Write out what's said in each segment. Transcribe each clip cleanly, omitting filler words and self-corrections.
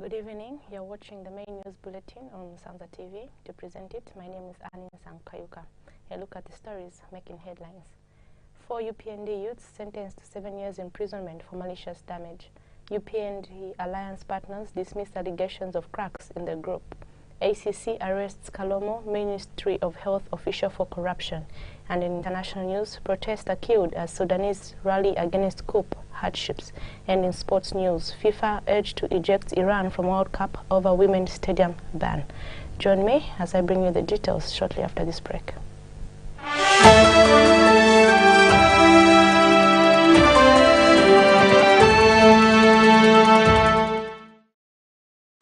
Good evening. You're watching the main news bulletin on Musanza TV. To present it, my name is Annie Sankayuka. A look at the stories making headlines. 4 UPND youths sentenced to 7 years imprisonment for malicious damage. UPND alliance partners dismissed allegations of cracks in the group. ACC arrests Kalomo, Ministry of Health official for corruption. And in international news, protesters killed as Sudanese rally against coup hardships. And in sports news, FIFA urged to eject Iran from World Cup over women's stadium ban. Join me as I bring you the details shortly after this break.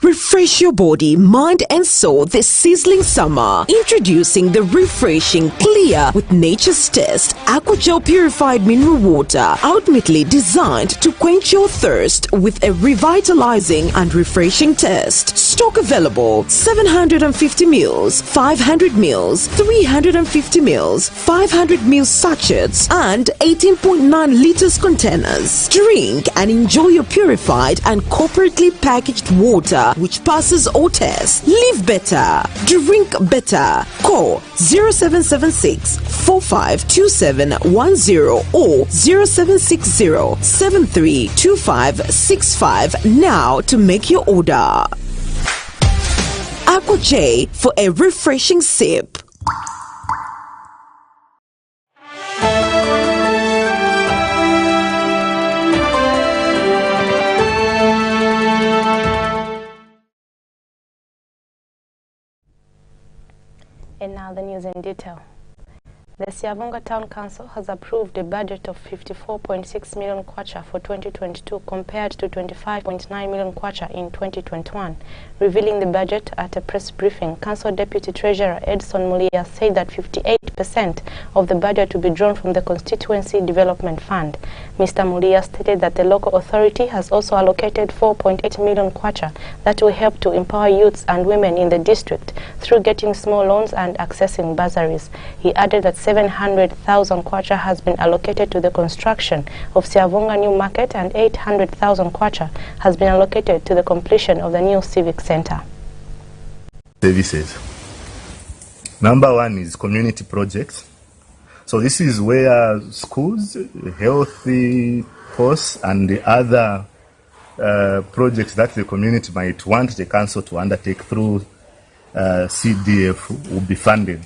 Refresh your body, mind and soul this sizzling summer. Introducing the refreshing, clear with nature's test Aquagel purified mineral water, ultimately designed to quench your thirst with a revitalizing and refreshing taste. Stock available: 750 ml, 500 ml, 350 ml, 500 ml sachets and 18.9 liters containers. Drink and enjoy your purified and corporately packaged water which passes all tests. Live better, drink better. Call 0776 452710 or 0760 732565 now to make your order. Aqua for a refreshing sip. And now the news in detail. The Siavonga Town Council has approved a budget of 54.6 million kwacha for 2022 compared to 25.9 million kwacha in 2021. Revealing the budget at a press briefing, Council Deputy Treasurer Edson Mulia said that 58% of the budget will be drawn from the Constituency Development Fund. Mr. Mulia stated that the local authority has also allocated 4.8 million kwacha that will help to empower youths and women in the district through getting small loans and accessing bursaries. He added that 700,000 kwacha has been allocated to the construction of Siavonga New Market and 800,000 kwacha has been allocated to the completion of the new civic center. Services. Number one is community projects. So this is where schools, healthy posts and the other projects that the community might want the council to undertake through CDF will be funded.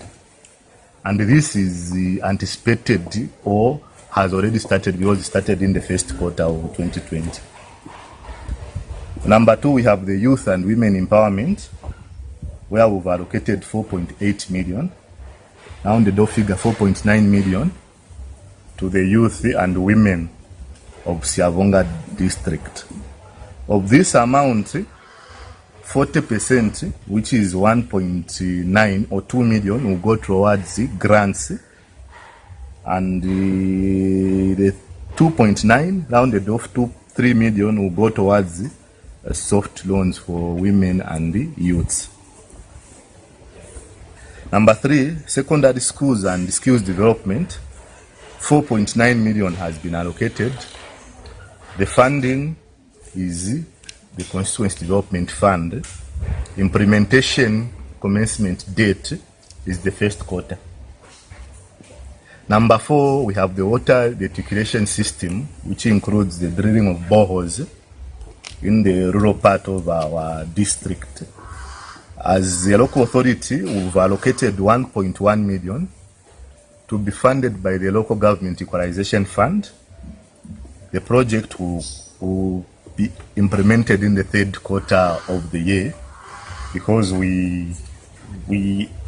And this is anticipated or has already started because it started in the first quarter of 2020. Number two, we have the youth and women empowerment, where we've allocated 4.8 million. Now the door figure 4.9 million to the youth and women of Siavonga district. Of this amount, 40%, which is 1.9 or 2 million, will go towards grants, and the 2.9 rounded off to 3 million will go towards soft loans for women and youths. Number three, secondary schools and skills development, 4.9 million has been allocated. The funding is the Constituency Development Fund. Implementation commencement date is the first quarter. Number four, we have the water reticulation system, which includes the drilling of boreholes in the rural part of our district. As the local authority, we've allocated 1.1 million to be funded by the Local Government Equalization Fund. The project will be implemented in the third quarter of the year because we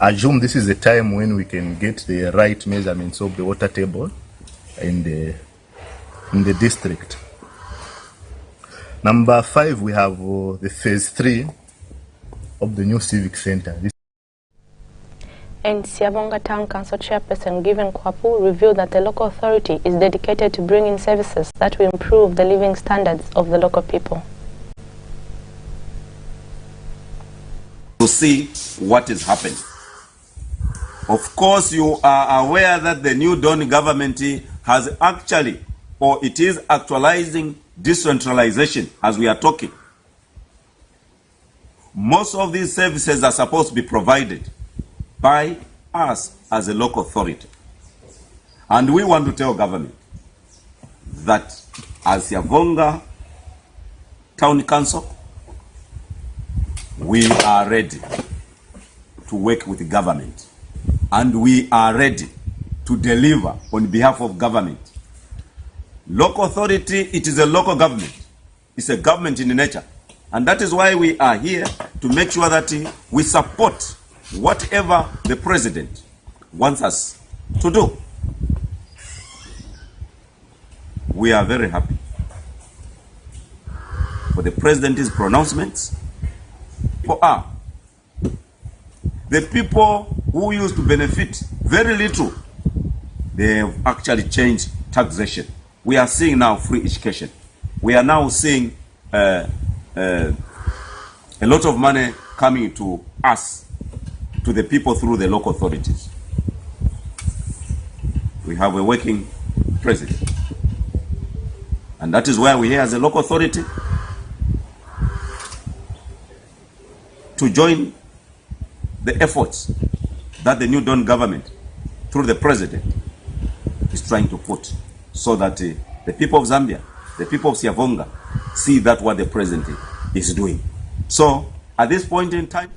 assume this is the time when we can get the right measurements of the water table in the district. Number five, we have the phase 3 of the new civic center. And Siavonga Town Council Chairperson Given Kwapu revealed that the local authority is dedicated to bringing services that will improve the living standards of the local people. To see what is happening. Of course, you are aware that the new Dawn government has actually, or it is actualizing decentralization as we are talking. most of these services are supposed to be provided by us as a local authority. And we want to tell government that as Yavonga Town Council, we are ready to work with the government, and we are ready to deliver on behalf of government. Local authority, it is a local government. It's a government in nature. And that is why we are here, to make sure that we support whatever the president wants us to do. We are very happy for the president's pronouncements. The people who used to benefit very little, they have actually changed taxation. We are seeing now free education. We are now seeing a lot of money coming to us, to the people, through the local authorities. We have a working president. And that is why we here as a local authority to join the efforts that the New Dawn government, through the president, is trying to put, so that the people of Zambia, the people of Siavonga, see that what the president is doing. So at this point in time,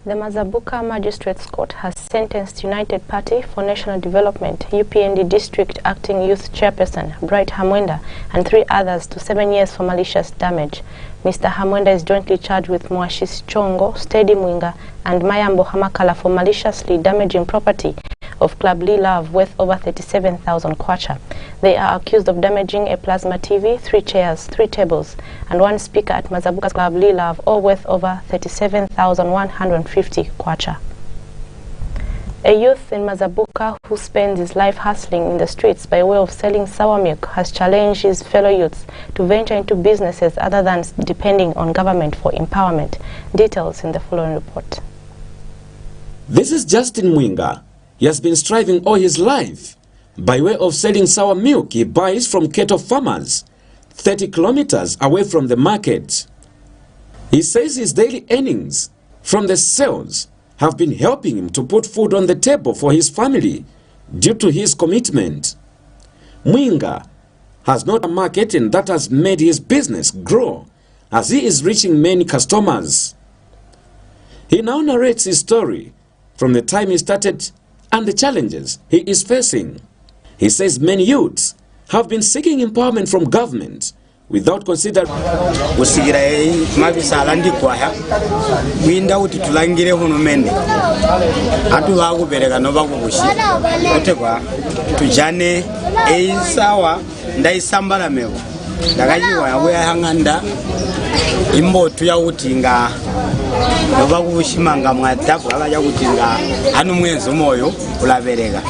the Mazabuka Magistrates Court has sentenced United Party for National Development UPND District Acting Youth Chairperson Bright Hamwenda and 3 others to 7 years for malicious damage. Mr. Hamwenda is jointly charged with Mwashis Chongo, Steady Mwinga and Mayambo Hamakala for maliciously damaging property of Club Lee Love worth over 37,000 kwacha. They are accused of damaging a plasma TV, 3 chairs, 3 tables, and 1 speaker at Mazabuka Club Lee Love, all worth over 37,150 kwacha. A youth in Mazabuka who spends his life hustling in the streets by way of selling sour milk has challenged his fellow youths to venture into businesses other than depending on government for empowerment. Details in the following report. This is Justin Mwinga. He has been striving all his life by way of selling sour milk he buys from cattle farmers 30 kilometers away from the market. He says his daily earnings from the sales have been helping him to put food on the table for his family due to his commitment. Mwinga has not a market, and that has made his business grow as he is reaching many customers. He now narrates his story from the time he started and the challenges he is facing. He says many youths have been seeking empowerment from government without considering winda uti tulangire huno mende atu wagu berega no bagu bushi otegwa tujane eisawa ndaisambala mewo ndakajiwa yawe hanganda imbo tuya utinga no bagu bushimanga mwatafu akaja kutinga anu mwenzo moyo ulaberega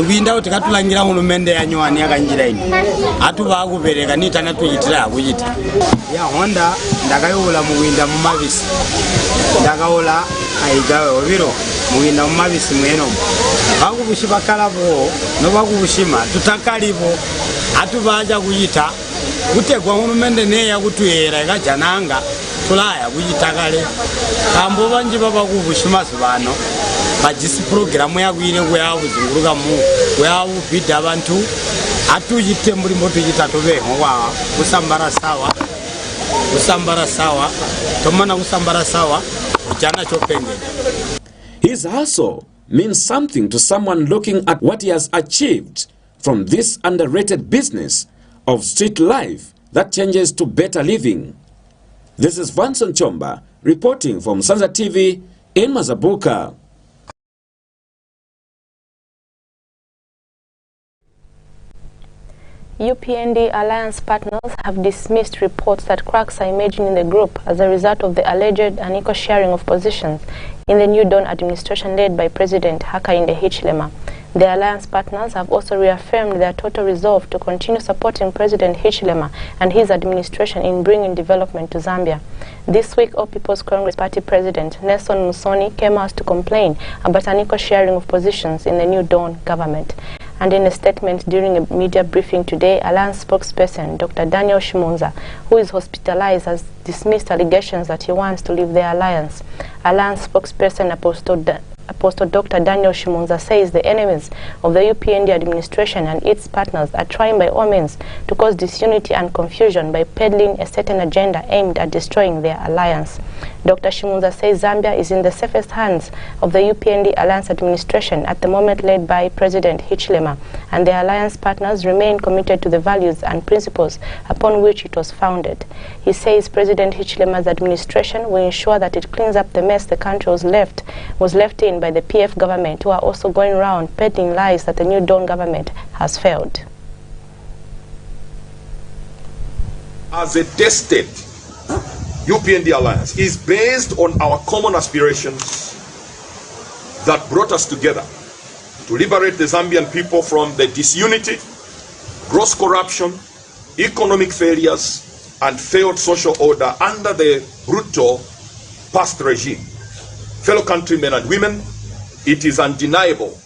winda uti katulangira huno mende yanywani yakanjira ino atu bagu berega nitana tuyitira akuyita ya honda ndakayola muwinda mu mabisi ndakaola aigawe obiro muwinda mu mabisi mweno bakubushima kalabo no bakubushima tutakalibo atu baja kuyita kutegwa hulumende ne yakutuyera ikajananga tulaya kuyitakale kambo banji baba kubushima zibano bajisi program yakwire kweyabuzunguruka mu kweyabupita abantu atuyite muri moto yitatobeho wa kusambara sawa tomana kusambara sawa jana chopenge. His hustle means something to someone looking at what he has achieved from this underrated business of street life that changes to better living. This is Vanson Chomba reporting from Musanza TV in Mazabuka. UPND alliance partners have dismissed reports that cracks are emerging in the group as a result of the alleged unequal sharing of positions in the New Dawn administration led by President Hakainde Hichilema. The alliance partners have also reaffirmed their total resolve to continue supporting President Hichilema and his administration in bringing development to Zambia. This week, All People's Congress Party President Nelson Musoni came out to complain about unequal sharing of positions in the New Dawn government. And in a statement during a media briefing today, Alliance spokesperson Dr. Daniel Shimunza, who is hospitalized, has dismissed allegations that he wants to leave the alliance. Alliance spokesperson Apostle Dr. Daniel Shimunza says the enemies of the UPND administration and its partners are trying by all means to cause disunity and confusion by peddling a certain agenda aimed at destroying their alliance. Dr. Shimunza says Zambia is in the safest hands of the UPND Alliance administration at the moment, led by President Hichilema, and the alliance partners remain committed to the values and principles upon which it was founded. He says President Hichilema's administration will ensure that it cleans up the mess the country was left in by the PF government, who are also going around peddling lies that the new Dawn government has failed. As a tested UPND alliance is based on our common aspirations that brought us together to liberate the Zambian people from the disunity, gross corruption, economic failures, and failed social order under the brutal past regime. Fellow countrymen and women, it is undeniable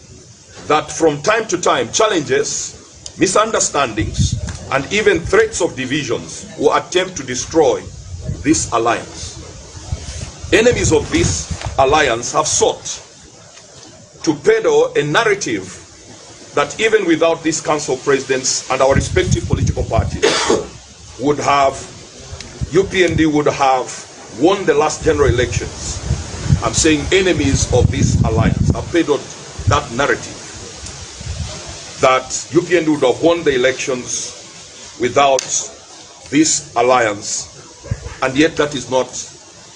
that from time to time challenges, misunderstandings, and even threats of divisions will attempt to destroy this alliance. Enemies of this alliance have sought to peddle a narrative that even without these council presidents and our respective political parties UPND would have won the last general elections. I'm saying enemies of this alliance have peddled that narrative that UPND would have won the elections without this alliance, and yet that is not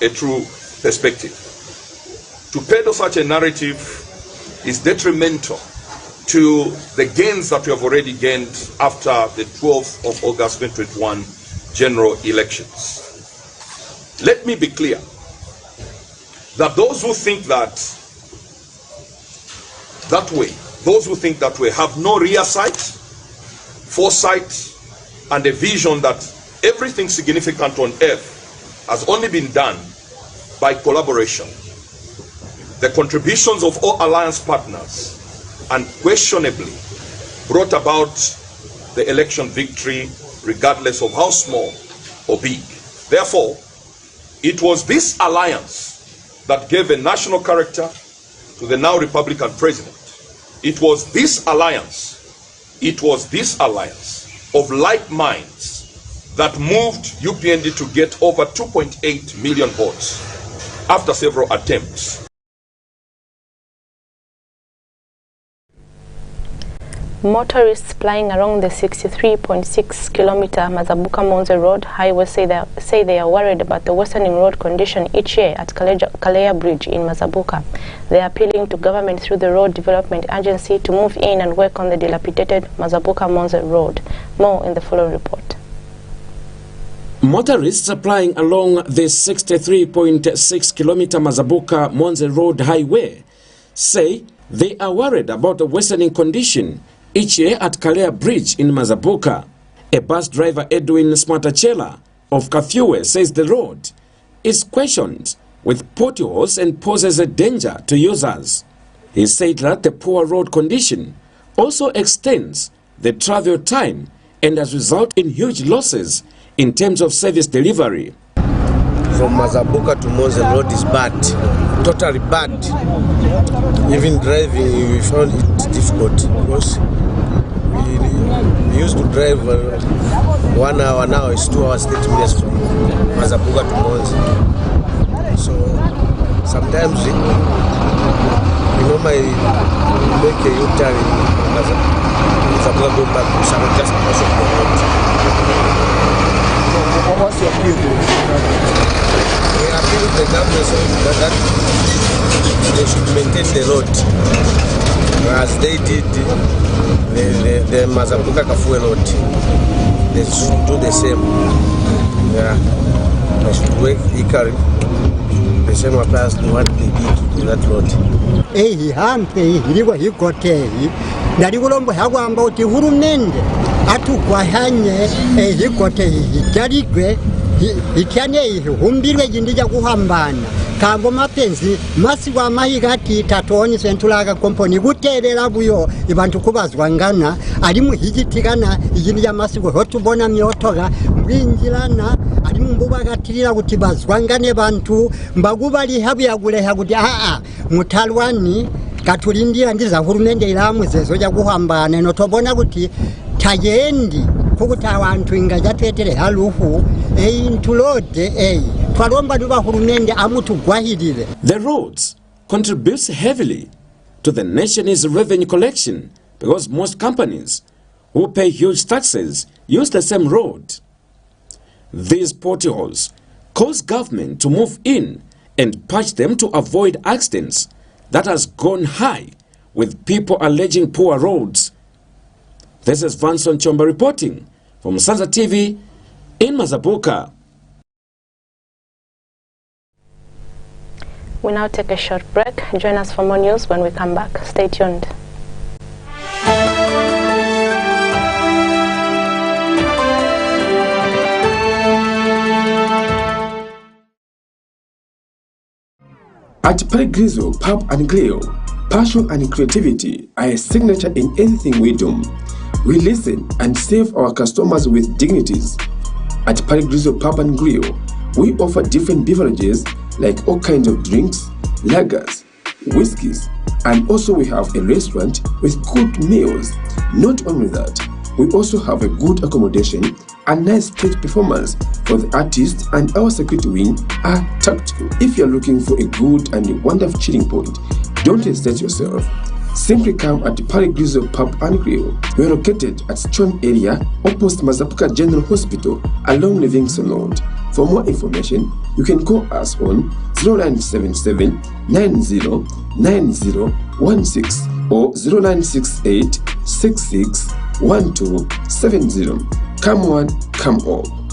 a true perspective. To peddle such a narrative is detrimental to the gains that we have already gained after the 12th of August 2021 general elections. Let me be clear that those who think that way have no real sight, foresight, and a vision that everything significant on earth has only been done by collaboration. The contributions of all alliance partners unquestionably brought about the election victory, regardless of how small or big. Therefore, it was this alliance that gave a national character to the now Republican president. It was this alliance of like minds that moved UPND to get over 2.8 million votes after several attempts. Motorists plying along the 63.6-kilometer Mazabuka-Monze Road highway say they are worried about the worsening road condition each year at Kalea Bridge in Mazabuka. They are appealing to government through the Road Development Agency to move in and work on the dilapidated Mazabuka-Monze Road. More in the following report. Motorists plying along the 63.6-kilometer Mazabuka-Monze Road highway say they are worried about the worsening condition each year at Kalea Bridge in Mazabuka. A bus driver, Edwin Smatachela of Kafue, says the road is questioned with potholes and poses a danger to users. He said that the poor road condition also extends the travel time and has resulted in huge losses in terms of service delivery. From Mazabuka to Monze road is bad, totally bad. Even driving, we found it difficult because we used to drive 1 hour, now it's 2 hours 30 minutes from Mazabuka to Monze. So sometimes we normally make a U-turn in Mazabuka going back to Musanza just because of the road. What's your view? We appeal to the government that they should maintain the road as they did the Mazabuka Kafue road. They should do the same. Yeah, they should work equally. The same applies to what they did to that road. Hey, hampe iliwa hikoteli. Nalikulombo hagwamba uti hurumende atukwahanye hikote hitarigwe ityane humbirwe jindija kuhambana kambo mapenzi masigwa mahigati tatoni sentulaga komponi guterera buyo ibantu kubazwa ngana ali muhigitigana igini ya masigwa hotubona myotoga mbinjirana ali mubagatirira kuti bazwa ngane bantu mbagubali habuyagule haguti mutalwani katulindira ndiza hurumende ilamuzezo ja guhambana no tobona kuti tayendi kukuti abantu ingajatwetere haluhu intulode twalomba duba hurumende amutugwahirire. The roads contributes heavily to the nation's revenue collection because most companies who pay huge taxes use the same road. These potholes cause government to move in and patch them to avoid accidents that has gone high with people alleging poor roads. This is Vanson Chomba reporting from Musanza TV in Mazabuka. We now take a short break. Join us for more news when we come back. Stay tuned. At Peregrizo Pub and Grill, passion and creativity are a signature in anything we do. We listen and serve our customers with dignities. At Peregrizo Pub and Grill, we offer different beverages like all kinds of drinks, lagers, whiskeys, and also we have a restaurant with good meals. Not only that, we also have a good accommodation and nice stage performance for the artists, and our security wing are tactical. If you're looking for a good and wonderful chilling point, don't hesitate yourself. Simply come at the Peregrizo Pub and Grill. We are located at Strong area opposite Mazabuka General Hospital along Livingston Road. For more information, you can call us on 0977 90 9016 or 0968 66 1270. Come on, come on.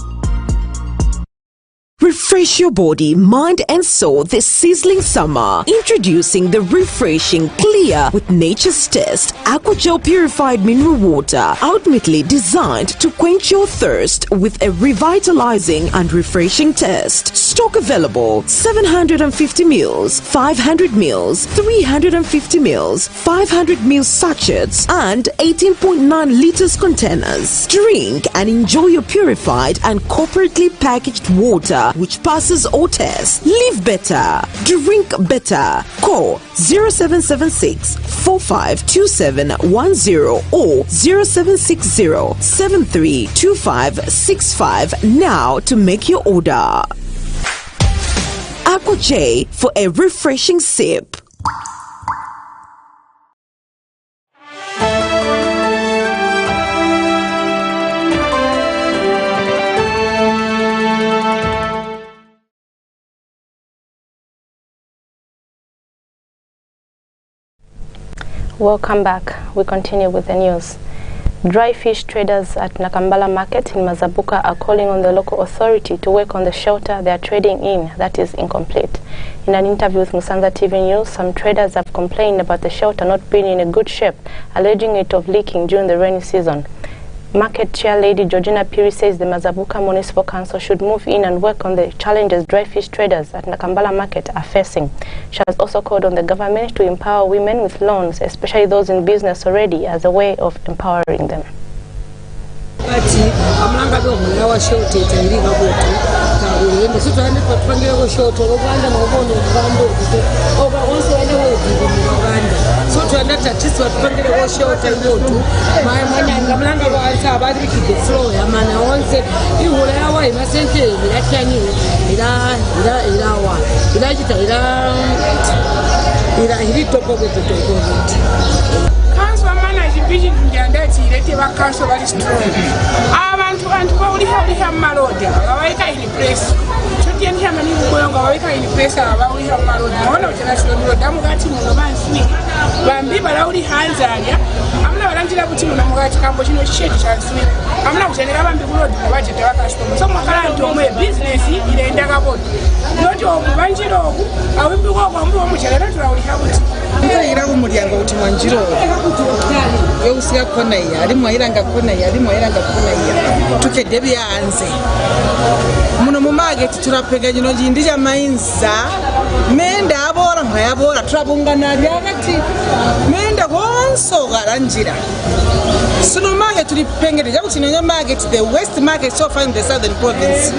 Refresh your body, mind and soul this sizzling summer. Introducing the refreshing Clear with Nature's Test Aqua Gel Purified Mineral Water, ultimately designed to quench your thirst with a revitalizing and refreshing taste. Stock available: 750 ml, 500 ml, 350 ml, 500 ml sachets and 18.9 liters containers. Drink and enjoy your purified and corporately packaged water which passes all tests. Live better, drink better. Call 0776 452710 or 0760 732565 now to make your order. Aqua J for a refreshing sip. Welcome back. We continue with the news. Dry fish traders at Nakambala Market in Mazabuka are calling on the local authority to work on the shelter they are trading in that is incomplete. In an interview with Musanza TV News, some traders have complained about the shelter not being in a good shape, alleging it of leaking during the rainy season. Market Chair Lady Georgina Piri says the Mazabuka Municipal Council should move in and work on the challenges dry fish traders at Nakambala Market are facing. She has also called on the government to empower women with loans, especially those in business already, as a way of empowering them. muno mu market turapega gino jindi ja mainza menda abora ngayabora trabungana lyagati menda gonso garanjira suno market tulipengere jakuti no market the west market so far in the southern province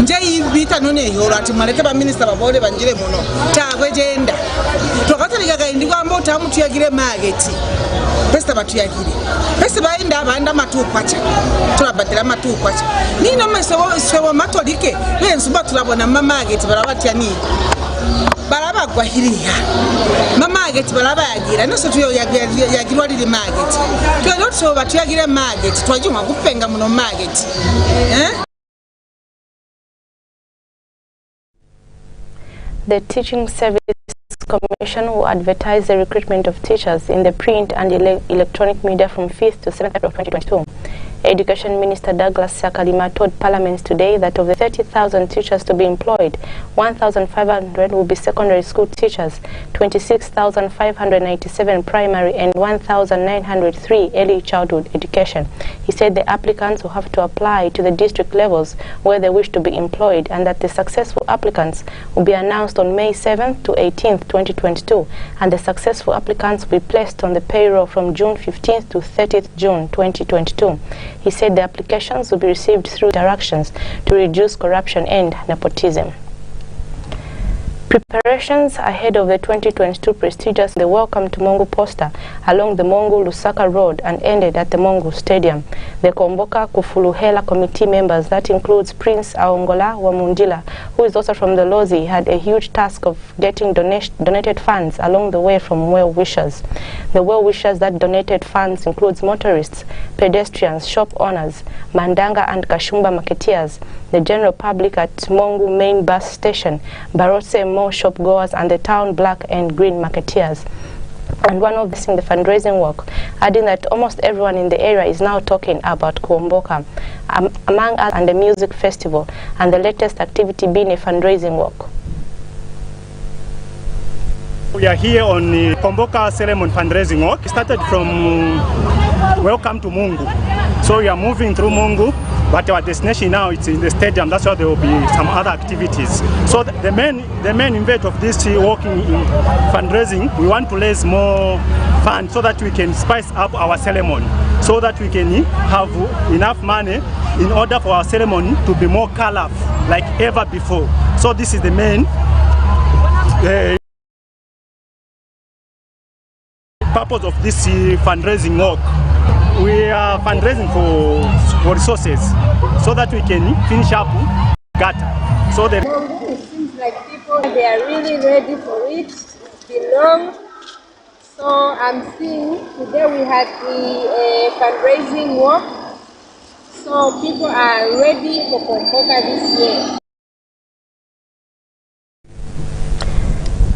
nje ibita none yoro ati maleke ba minister babole banjire muno tabwe jenda twakataliga gaindi kwamba otamutu yagire market pesa batu yagire pesa bainda abanda matu kwacha tulabadira matu kwacha nino mesewo matolike bensuba tulabona market barabati yani baraba gwahiriya market baraba yagira no so tuyo yagirwa lili market twelo so batu yagire market twajuma kupenga muno market The Teaching Service Commission will advertise the recruitment of teachers in the print and electronic media from 5th to 7th April 2022. Education Minister Douglas Sakalima told Parliament today that of the 30,000 teachers to be employed, 1,500 will be secondary school teachers, 26,597 primary and 1,903 early childhood education. He said the applicants will have to apply to the district levels where they wish to be employed and that the successful applicants will be announced on May 7th to 18th, 2022, and the successful applicants will be placed on the payroll from June 15th to 30th June 2022. He said the applications will be received through interactions to reduce corruption and nepotism. Preparations ahead of the 2022 prestigious The Welcome to Mungu poster along the Mungu-Lusaka Road and ended at the Mungu Stadium. The Komboka Kufuluhela committee members, that includes Prince Aongola Wamundila, who is also from the Lozi, had a huge task of getting donated funds along the way from well-wishers. The well-wishers that donated funds includes motorists, pedestrians, shop owners, Mandanga and Kashumba marketeers, the general public at Mungu main bus station, Barotse Mo shop goers and the town black and green marketeers. And one of the fundraising work, adding that almost everyone in the area is now talking about Kuomboka, among others, and the music festival, and the latest activity being a fundraising work. We are here on the Kuomboka ceremony fundraising work. It started from Welcome to Mungu. So we are moving through Mungu, but our destination now it's in the stadium. That's why there will be some other activities. So the main event of this walking in fundraising, we want to raise more funds so that we can spice up our ceremony, so that we can have enough money in order for our ceremony to be more colorful like ever before. So this is the main purpose of this fundraising work. We are fundraising for resources so that we can finish up gutter. So it seems like people, they are really ready for it. It's been long. So I'm seeing today we had the fundraising work. So people are ready for Kuomboka this year.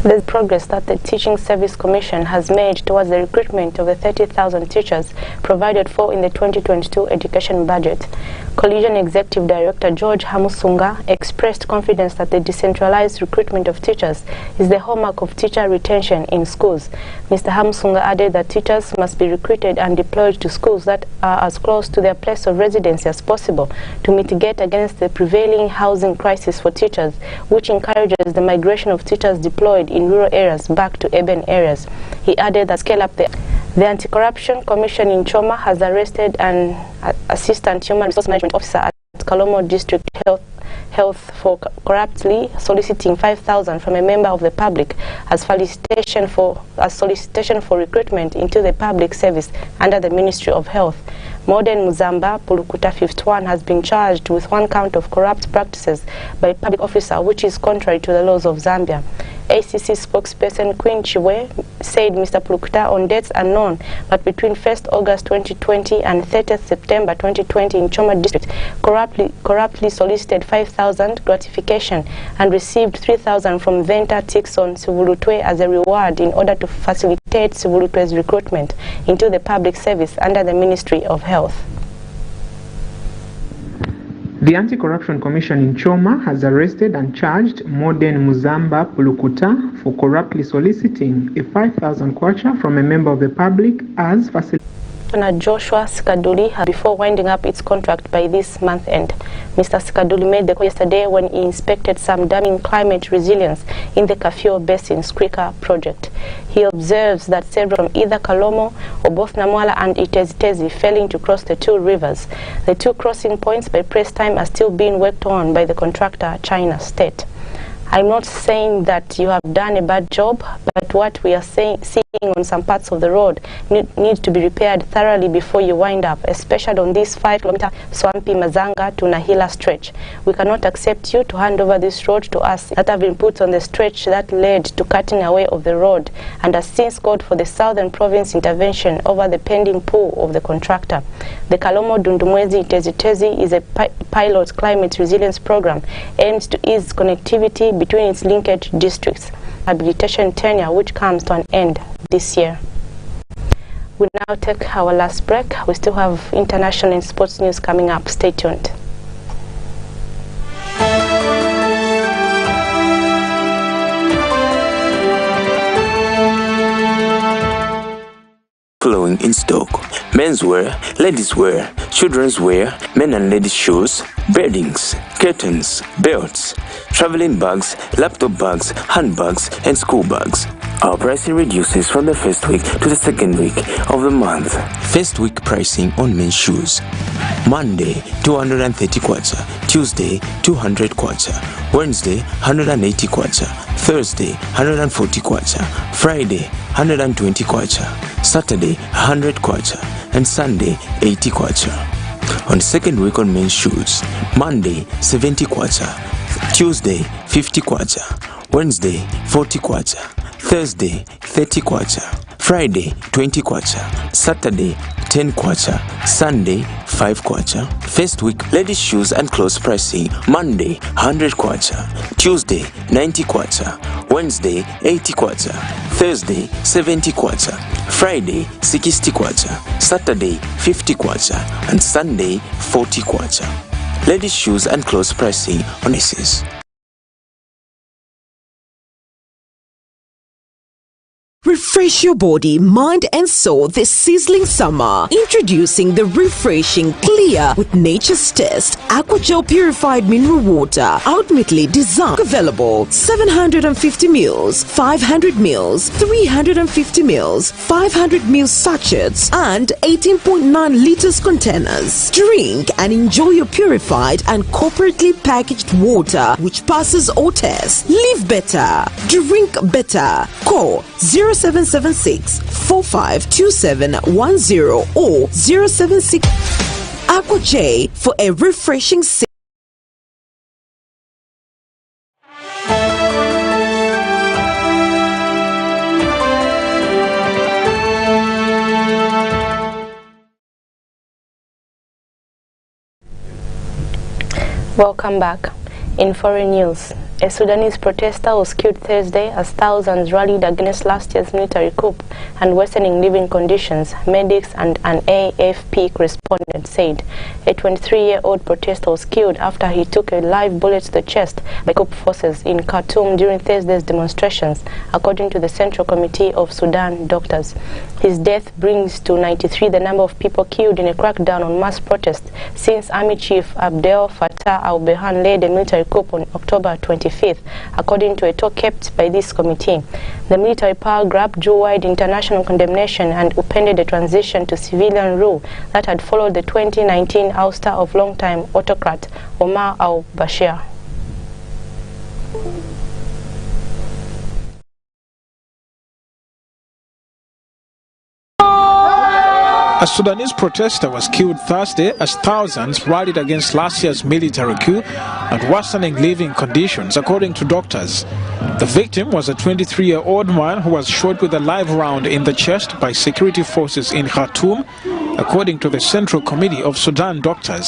The progress that the Teaching Service Commission has made towards the recruitment of the 30,000 teachers provided for in the 2022 education budget. Collision Executive Director George Hamusunga expressed confidence that the decentralized recruitment of teachers is the hallmark of teacher retention in schools. Mr. Hamusunga added that teachers must be recruited and deployed to schools that are as close to their place of residency as possible to mitigate against the prevailing housing crisis for teachers, which encourages the migration of teachers deployed in rural areas back to urban areas. He added that scale up the Anti-Corruption Commission in Choma has arrested an Assistant Human Resource Management Officer at Kalomo District Health for corruptly soliciting 5,000 from a member of the public as solicitation for recruitment into the public service under the Ministry of Health. Modern Muzamba Pulukuta 51 has been charged with 1 count of corrupt practices by a public officer, which is contrary to the laws of Zambia. ACC spokesperson Queen Chiwe said Mr. Pulukuta, on dates unknown, but between 1st August 2020 and 30th September 2020 in Choma District, corruptly solicited 5,000 gratification and received 3,000 from Venta Tixon Sivulutwe as a reward in order to facilitate Sivulutwe's recruitment into the public service under the Ministry of Health. The Anti-Corruption Commission in Choma has arrested and charged Modern Muzamba Pulukuta for corruptly soliciting a 5,000 kwacha from a member of the public as facilitated. Joshua Skaduli before winding up its contract by this month end. Mr. Skaduli made the call yesterday when he inspected some damming climate resilience in the Kafio Basin's Krika project. He observes that several from either Kalomo or both Namwala and Itezitezi failing to cross the two rivers. The two crossing points by press time are still being worked on by the contractor, China State. I'm not saying that you have done a bad job, but what we are seeing on some parts of the road needs to be repaired thoroughly before you wind up, especially on this 5-kilometer Swampi Mazanga to Nahila stretch. We cannot accept you to hand over this road to us that have been put on the stretch that led to cutting away of the road and has since called for the Southern Province intervention over the pending pull of the contractor. The Kalomo Dundumwezi Itezitezi is a pilot climate resilience program aimed to ease connectivity between its linkage districts. Habilitation tenure which comes to an end this year. We now take our last break. We still have international and sports news coming up. Stay tuned. Following in stock: menswear, ladies wear, children's wear, men and ladies shoes, beddings, curtains, belts, traveling bags, laptop bags, handbags, and school bags. Our pricing reduces from the first week to the second week of the month. First week pricing on men's shoes: Monday 230 kwacha, Tuesday 200 kwacha, Wednesday 180 kwacha, Thursday 140 kwacha, Friday 120 kwacha, Saturday 100 kwacha, and Sunday 80 kwacha. On the second week on men's shoes: Monday 70 kwacha, Tuesday 50 kwacha, Wednesday 40 kwacha, Thursday 30 kwacha, Friday 20 kwacha, Saturday 10 kwacha, Sunday 5 kwacha. First week ladies shoes and clothes pricing: Monday 100 kwacha, Tuesday 90 kwacha, Wednesday 80 kwacha, Thursday 70 kwacha, Friday 60 kwacha, Saturday 50 kwacha, and Sunday 40 kwacha. Ladies shoes and clothes pricing on Aces. Refresh your body, mind and soul this sizzling summer. Introducing the refreshing Clear with Nature's Test Aqua Gel Purified Mineral Water. Ultimately designed. Available 750 ml, 500 ml, 350 ml, 500 ml sachets and 18.9 liters containers. Drink and enjoy your purified and corporately packaged water which passes all tests. Live better. Drink better. Call 0776 452710 or 076 Aqua J for a refreshing sip. Welcome back. In foreign news, a Sudanese protester was killed Thursday as thousands rallied against last year's military coup and worsening living conditions, medics and an AFP correspondent said. A 23-year-old protester was killed after he took a live bullet to the chest by coup forces in Khartoum during Thursday's demonstrations, according to the Central Committee of Sudan Doctors. His death brings to 93 the number of people killed in a crackdown on mass protests since Army Chief Abdel Fattah al-Burhan led a military coup on October 25th, according to a talk kept by this committee. The military power grab drew wide international condemnation and upended a transition to civilian rule that had followed the 2019 ouster of longtime autocrat Omar al-Bashir. A Sudanese protester was killed Thursday as thousands rallied against last year's military coup and worsening living conditions, according to doctors. The victim was a 23-year-old man who was shot with a live round in the chest by security forces in Khartoum, according to the Central Committee of Sudan Doctors.